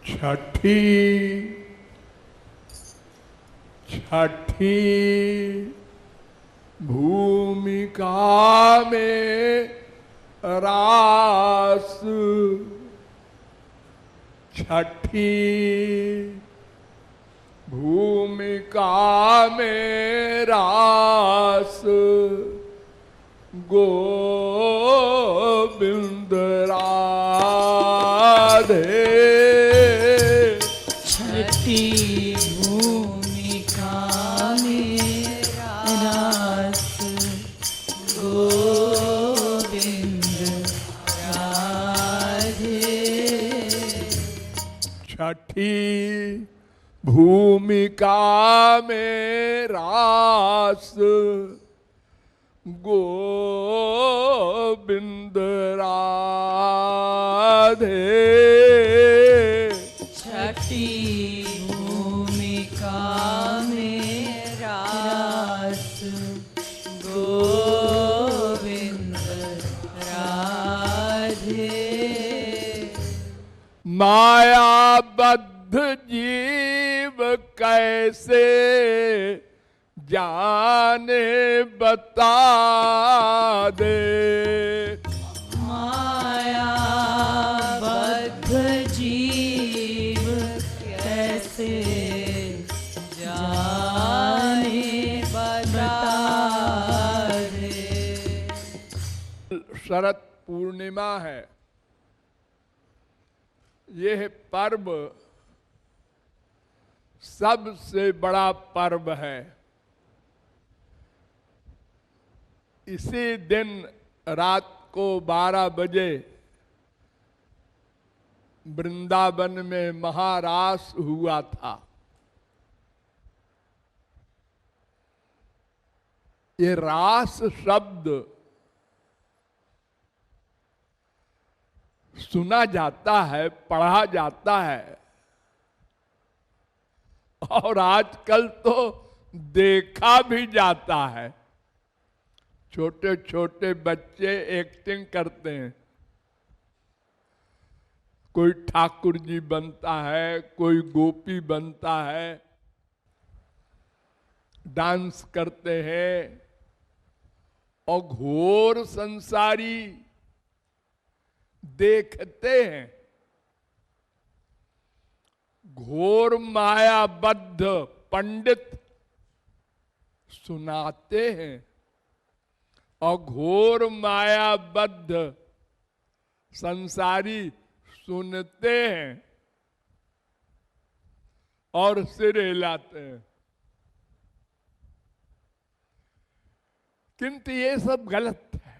छठी भूमिका में रास, छठी भूमिका में रास, गोविंद राधे। छठी भूमिका में रास, गोविंद राधे। छठी भूमिका में रास, गोविंद राधे। छठी भूमिका में रास, गोविंद राधे। मायाबद्ध जीव कैसे जाने बता दे, मायाबद्ध जीव कैसे जाने बता दे। शरद पूर्णिमा है। यह पर्व सबसे बड़ा पर्व है। इसी दिन रात को 12 बजे वृंदावन में महारास हुआ था। ये रास शब्द सुना जाता है, पढ़ा जाता है, और आजकल तो देखा भी जाता है। छोटे छोटे बच्चे एक्टिंग करते हैं। कोई ठाकुर जी बनता है, कोई गोपी बनता है, डांस करते हैं, और घोर संसारी देखते हैं। घोर मायाबद्ध पंडित सुनाते हैं, और घोर मायाबद्ध संसारी सुनते हैं और सिर हिलाते हैं। किंतु ये सब गलत है।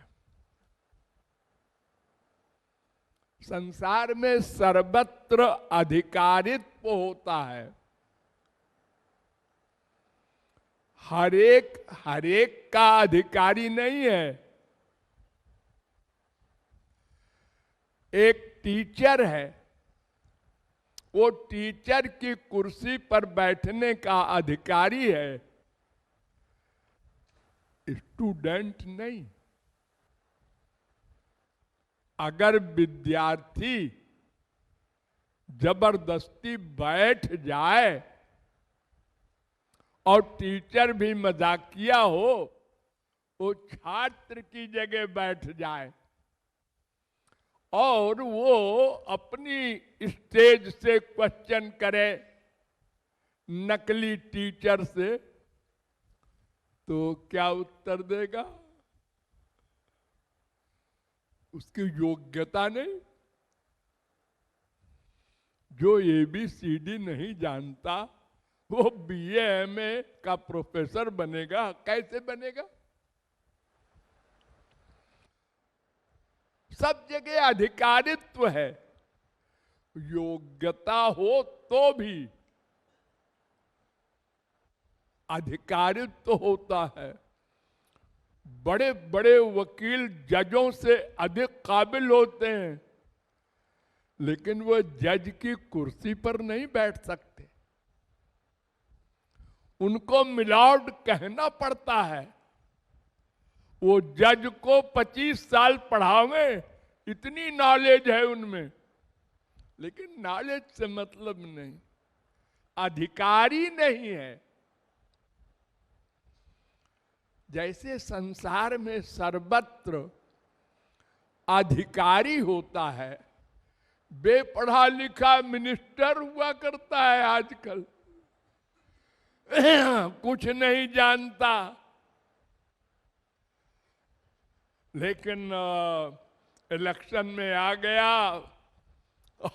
संसार में सर्वत्र अधिकारित्व होता है। हर एक का अधिकारी नहीं है। एक टीचर है, वो टीचर की कुर्सी पर बैठने का अधिकारी है, स्टूडेंट नहीं। अगर विद्यार्थी जबरदस्ती बैठ जाए और टीचर भी मजाकिया हो, वो छात्र की जगह बैठ जाए और वो अपनी स्टेज से क्वेश्चन करे नकली टीचर से, तो क्या उत्तर देगा? उसकी योग्यता नहीं। जो ABCD नहीं जानता वो BA MA का प्रोफेसर बनेगा? कैसे बनेगा? सब जगह अधिकारित्व है। योग्यता हो तो भी अधिकारित्व होता है। बड़े बड़े वकील जजों से अधिक काबिल होते हैं, लेकिन वो जज की कुर्सी पर नहीं बैठ सकते। उनको मिलावट कहना पड़ता है। वो जज को 25 साल पढ़ावे, इतनी नॉलेज है उनमें, लेकिन नॉलेज से मतलब नहीं, अधिकारी नहीं है। जैसे संसार में सर्वत्र अधिकारी होता है, बेपढ़ा लिखा मिनिस्टर हुआ करता है आजकल, कुछ नहीं जानता, लेकिन इलेक्शन में आ गया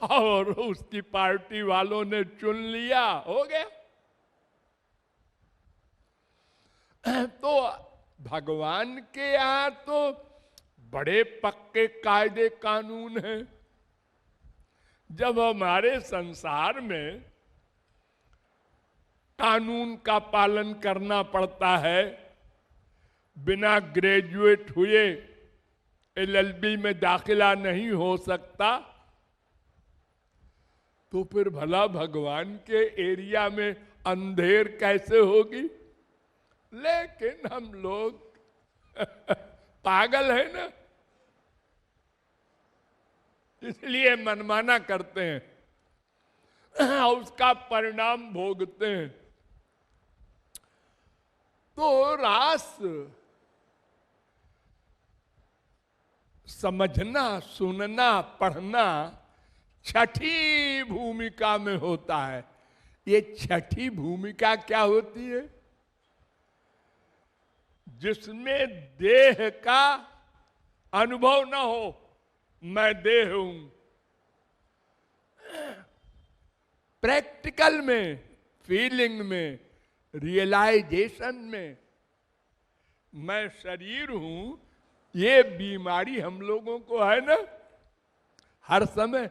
और उसकी पार्टी वालों ने चुन लिया, हो गया। तो भगवान के यहां तो बड़े पक्के कायदे कानून हैं। जब हमारे संसार में कानून का पालन करना पड़ता है, बिना ग्रेजुएट हुए एलएलबी में दाखिला नहीं हो सकता, तो फिर भला भगवान के एरिया में अंधेर कैसे होगी? लेकिन हम लोग पागल है ना, इसलिए मनमाना करते हैं, उसका परिणाम भोगते हैं। तो रास समझना, सुनना, पढ़ना छठी भूमिका में होता है। ये छठी भूमिका क्या होती है? जिसमें देह का अनुभव न हो, मैं देह हूं। प्रैक्टिकल में, फीलिंग में, रियलाइजेशन में मैं शरीर हूं। ये बीमारी हम लोगों को है ना, हर समय।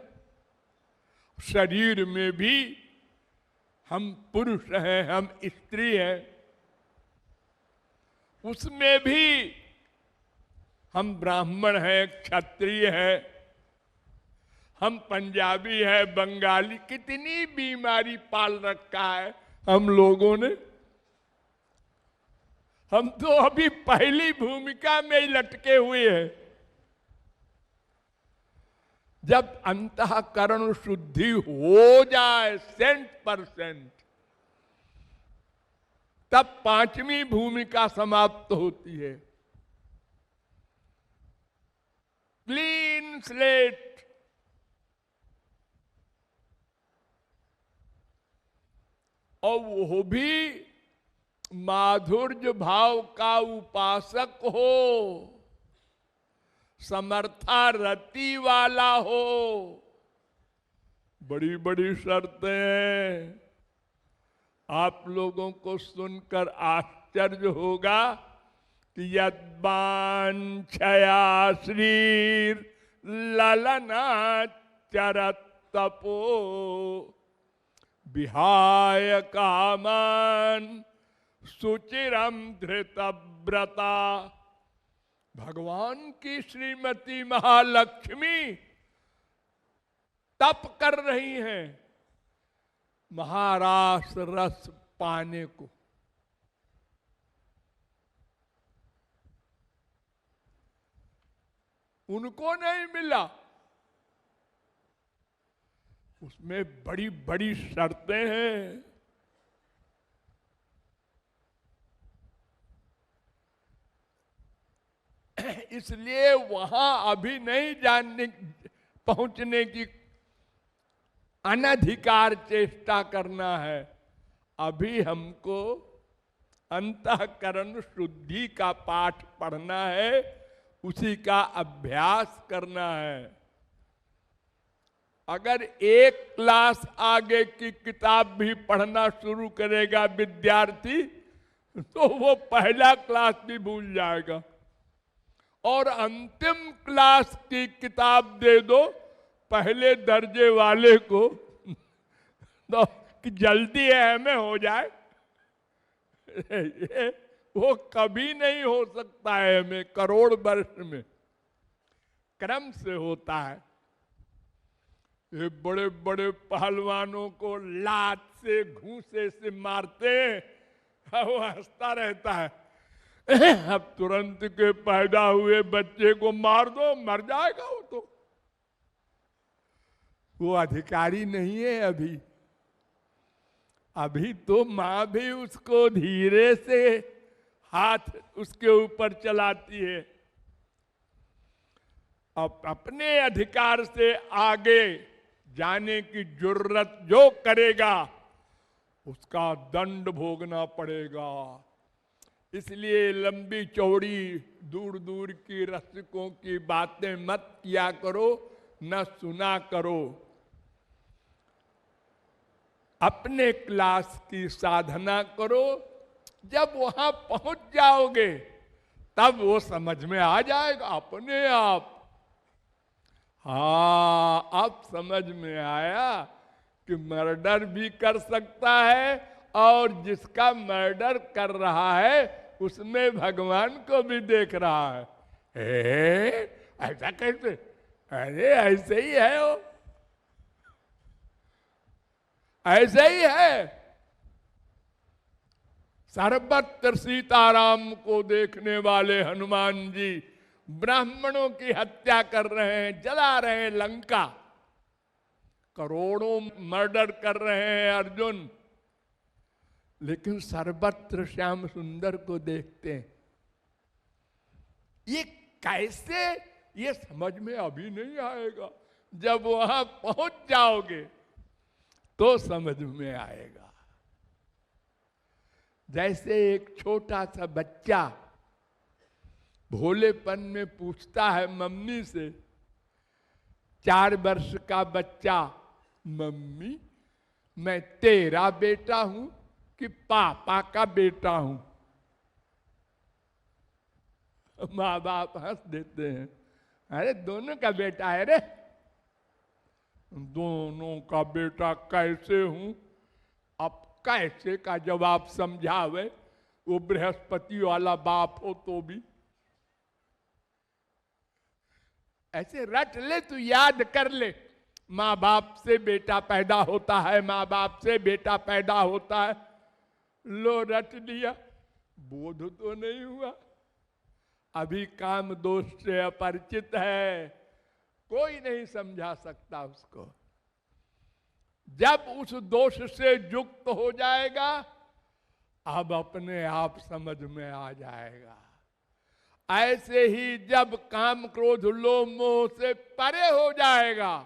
शरीर में भी हम पुरुष हैं, हम स्त्री हैं, उसमें भी हम ब्राह्मण हैं, क्षत्रिय हैं, हम पंजाबी हैं, बंगाली। कितनी बीमारी पाल रखा है हम लोगों ने। हम तो अभी पहली भूमिका में ही लटके हुए हैं। जब अंतःकरण शुद्धि हो जाए 100%, तब पांचवी भूमिका समाप्त होती है, क्लीन स्लेट। और वो भी माधुर्य भाव का उपासक हो, समर्था रति वाला हो। बड़ी बड़ी शर्तें हैं। आप लोगों को सुनकर आश्चर्य होगा कि यद्वांछया श्रीर ललना चरत तपो विहाय कामान सुचिरम धृतव्रता। भगवान की श्रीमती महालक्ष्मी तप कर रही हैं महारास रस पाने को। उनको नहीं मिला, उसमें बड़ी बड़ी शर्तें हैं। इसलिए वहां अभी नहीं जानने, पहुंचने की अनधिकार चेष्टा करना है। अभी हमको अंतःकरण शुद्धि का पाठ पढ़ना है, उसी का अभ्यास करना है। अगर एक क्लास आगे की किताब भी पढ़ना शुरू करेगा विद्यार्थी, तो वो पहला क्लास भी भूल जाएगा। और अंतिम क्लास की किताब दे दो पहले दर्जे वाले को, तो कि जल्दी हमें हो जाए, वो कभी नहीं हो सकता है। हमें करोड़ वर्ष में क्रम से होता है। ये बड़े बड़े पहलवानों को लात से, घूंसे से मारते हैं, वो हंसता रहता है। अब तुरंत के पैदा हुए बच्चे को मार दो, मर जाएगा वो तो। वो अधिकारी नहीं है अभी। अभी तो मां भी उसको धीरे से हाथ उसके ऊपर चलाती है। अब अपने अधिकार से आगे जाने की जुर्रत जो करेगा उसका दंड भोगना पड़ेगा। इसलिए लंबी चौड़ी दूर दूर की रसिकों की बातें मत किया करो, न सुना करो। अपने क्लास की साधना करो। जब वहां पहुंच जाओगे तब वो समझ में आ जाएगा अपने आप। हाँ, अब समझ में आया कि मर्डर भी कर सकता है और जिसका मर्डर कर रहा है उसमें भगवान को भी देख रहा है। ऐसा कैसे? अरे ऐसे ही है वो, ऐसे ही है। सर्वत्र सीताराम को देखने वाले हनुमान जी ब्राह्मणों की हत्या कर रहे हैं, जला रहे हैं लंका। करोड़ों मर्डर कर रहे हैं अर्जुन, लेकिन सर्वत्र श्याम सुंदर को देखते हैं। ये कैसे? ये समझ में अभी नहीं आएगा, जब वहां पहुंच जाओगे तो समझ में आएगा। जैसे एक छोटा सा बच्चा भोलेपन में पूछता है मम्मी से, 4 वर्ष का बच्चा, मम्मी मैं तेरा बेटा हूं कि पापा का बेटा हूं? माँ बाप हंस देते हैं, अरे दोनों का बेटा है रे। दोनों का बेटा कैसे हूं? अब कैसे का जवाब समझावे, वो बृहस्पति वाला बाप हो तो भी। ऐसे रट ले, तू याद कर ले, माँ बाप से बेटा पैदा होता है, माँ बाप से बेटा पैदा होता है। लो रट लिया, बोध तो नहीं हुआ। अभी काम दोष से अपरिचित है, कोई नहीं समझा सकता उसको। जब उस दोष से युक्त हो जाएगा, अब अपने आप समझ में आ जाएगा। ऐसे ही जब काम क्रोध लोभ मोह से परे हो जाएगा,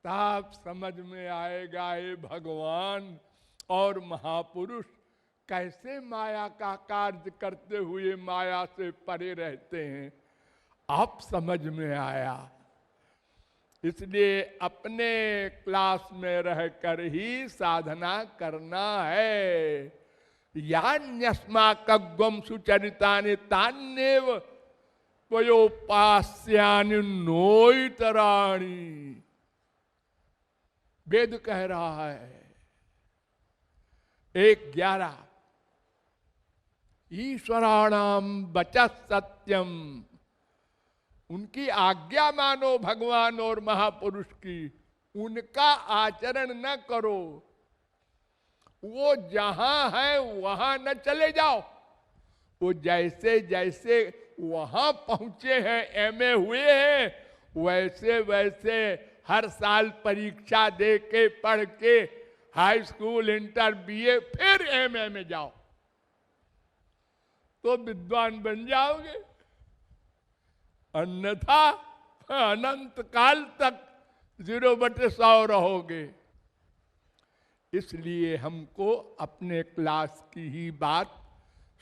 तब समझ में आएगा ये भगवान और महापुरुष कैसे माया का कार्य करते हुए माया से परे रहते हैं। अब समझ में आया। इसलिए अपने क्लास में रहकर ही साधना करना है। यान्यस्माकं सुचरितानि तान्येव त्वयोपास्यानि नोइतराणि। वेद कह रहा है 1:11, ईश्वराणाम वचः सत्यम। उनकी आज्ञा मानो भगवान और महापुरुष की, उनका आचरण न करो। वो जहां है वहां न चले जाओ। वो जैसे जैसे वहां पहुंचे हैं, एमए हुए हैं, वैसे वैसे हर साल परीक्षा दे के पढ़ के हाई स्कूल, इंटर, बीए, फिर एमए में जाओ तो विद्वान बन जाओगे। अन्यथा अनंत काल तक 0/100 रहोगे। इसलिए हमको अपने क्लास की ही बात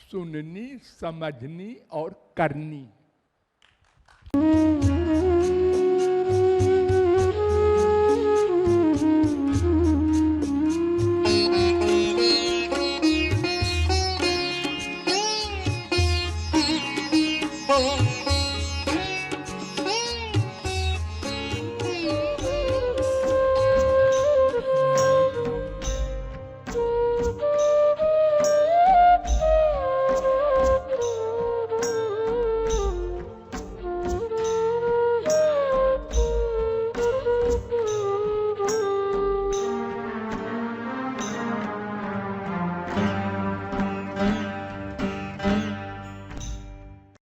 सुननी, समझनी और करनी।